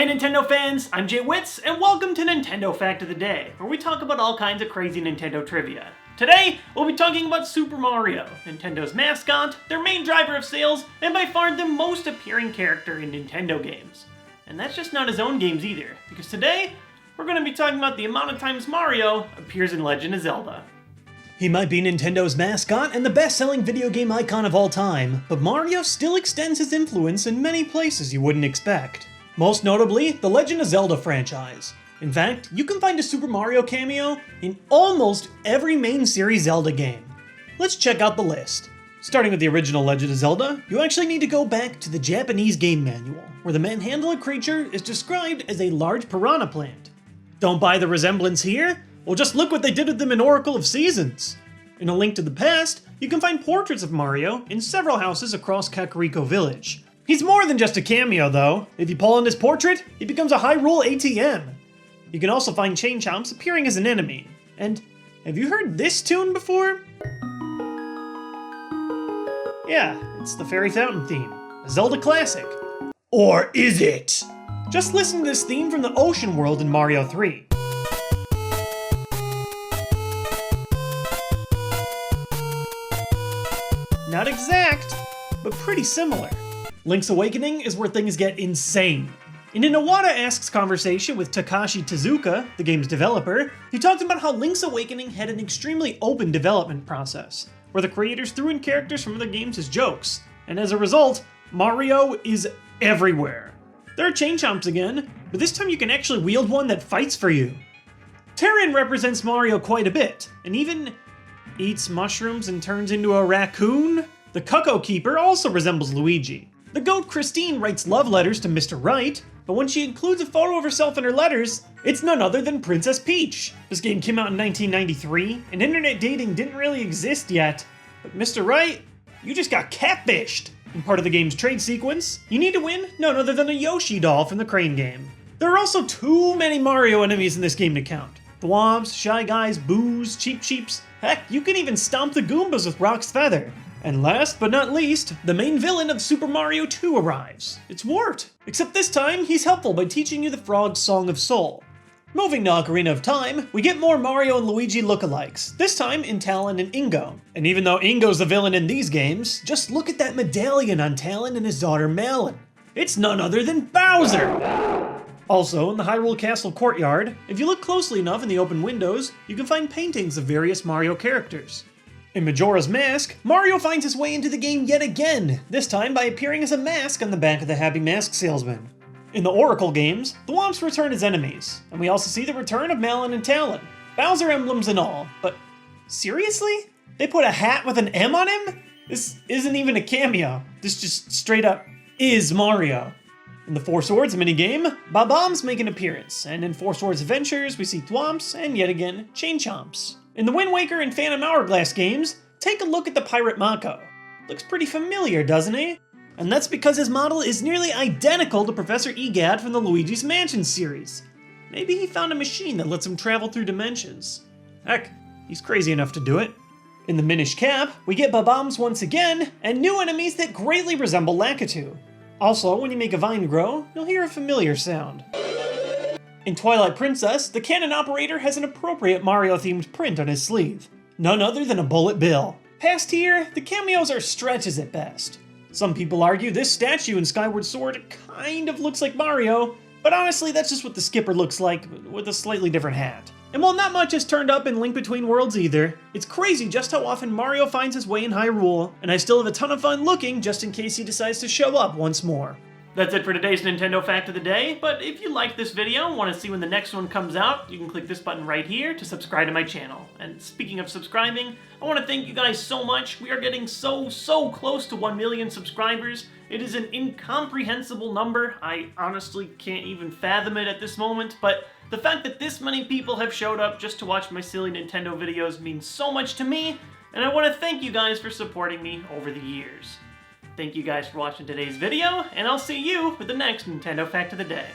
Hey Nintendo fans, I'm TheJWittz, and welcome to Nintendo Fact of the Day, where we talk about all kinds of crazy Nintendo trivia. Today, we'll be talking about Super Mario, Nintendo's mascot, their main driver of sales, and by far the most appearing character in Nintendo games. And that's just not his own games either, because today, we're going to be talking about the amount of times Mario appears in Legend of Zelda. He might be Nintendo's mascot and the best-selling video game icon of all time, but Mario still extends his influence in many places you wouldn't expect. Most notably, the Legend of Zelda franchise. In fact, you can find a Super Mario cameo in almost every main series Zelda game. Let's check out the list. Starting with the original Legend of Zelda, you actually need to go back to the Japanese game manual, where the manhandler creature is described as a large piranha plant. Don't buy the resemblance here? Well, just look what they did with them in Oracle of Seasons. In A Link to the Past, you can find portraits of Mario in several houses across Kakariko Village. He's more than just a cameo, though. If you pull on his portrait, he becomes a Hyrule ATM. You can also find Chain Chomps appearing as an enemy. And have you heard this tune before? Yeah, it's the Fairy Fountain theme, a Zelda classic. Or is it? Just listen to this theme from the ocean world in Mario 3. Not exact, but pretty similar. Link's Awakening is where things get insane. In an Iwata-esque conversation with Takashi Tezuka, the game's developer, he talked about how Link's Awakening had an extremely open development process, where the creators threw in characters from other games as jokes, and as a result, Mario is everywhere. There are Chain Chomps again, but this time you can actually wield one that fights for you. Terran represents Mario quite a bit, and even eats mushrooms and turns into a raccoon. The Cuckoo Keeper also resembles Luigi. The goat Christine writes love letters to Mr. Right, but when she includes a photo of herself in her letters, it's none other than Princess Peach. This game came out in 1993, and internet dating didn't really exist yet. But Mr. Right, you just got catfished. In part of the game's trade sequence, you need to win none other than a Yoshi doll from the Crane game. There are also too many Mario enemies in this game to count. Thwomps, Shy Guys, Boos, Cheep Cheeps, heck, you can even stomp the Goombas with Rock's Feather. And last but not least, the main villain of Super Mario 2 arrives. It's Wart. Except this time, he's helpful by teaching you the frog's Song of Soul. Moving to Ocarina of Time, we get more Mario and Luigi lookalikes, this time in Talon and Ingo. And even though Ingo's the villain in these games, just look at that medallion on Talon and his daughter Malon. It's none other than Bowser! Also, in the Hyrule Castle courtyard, if you look closely enough in the open windows, you can find paintings of various Mario characters. In Majora's Mask, Mario finds his way into the game yet again, this time by appearing as a mask on the back of the Happy Mask Salesman. In the Oracle games, the Thwomps return as enemies, and we also see the return of Malon and Talon, Bowser emblems and all, but seriously? They put a hat with an M on him? This isn't even a cameo, this just straight up is Mario. In the Four Swords minigame, Bob-ombs make an appearance, and in Four Swords Adventures we see Thwomps and yet again Chain Chomps. In the Wind Waker and Phantom Hourglass games, take a look at the Pirate Mako. Looks pretty familiar, doesn't he? And that's because his model is nearly identical to Professor Egad from the Luigi's Mansion series. Maybe he found a machine that lets him travel through dimensions. Heck, he's crazy enough to do it. In the Minish Cap, we get Bob-ombs once again, and new enemies that greatly resemble Lakitu. Also, when you make a vine grow, you'll hear a familiar sound. In Twilight Princess, the cannon operator has an appropriate Mario-themed print on his sleeve. None other than a Bullet Bill. Past here, the cameos are stretches at best. Some people argue this statue in Skyward Sword kind of looks like Mario, but honestly that's just what the skipper looks like, with a slightly different hat. And while not much has turned up in Link Between Worlds either, it's crazy just how often Mario finds his way in Hyrule, and I still have a ton of fun looking just in case he decides to show up once more. That's it for today's Nintendo Fact of the Day, but if you liked this video and want to see when the next one comes out, you can click this button right here to subscribe to my channel. And speaking of subscribing, I want to thank you guys so much. We are getting so close to 1 million subscribers. It is an incomprehensible number. I honestly can't even fathom it at this moment, but the fact that this many people have showed up just to watch my silly Nintendo videos means so much to me, and I want to thank you guys for supporting me over the years. Thank you guys for watching today's video, and I'll see you with the next Nintendo Fact of the Day.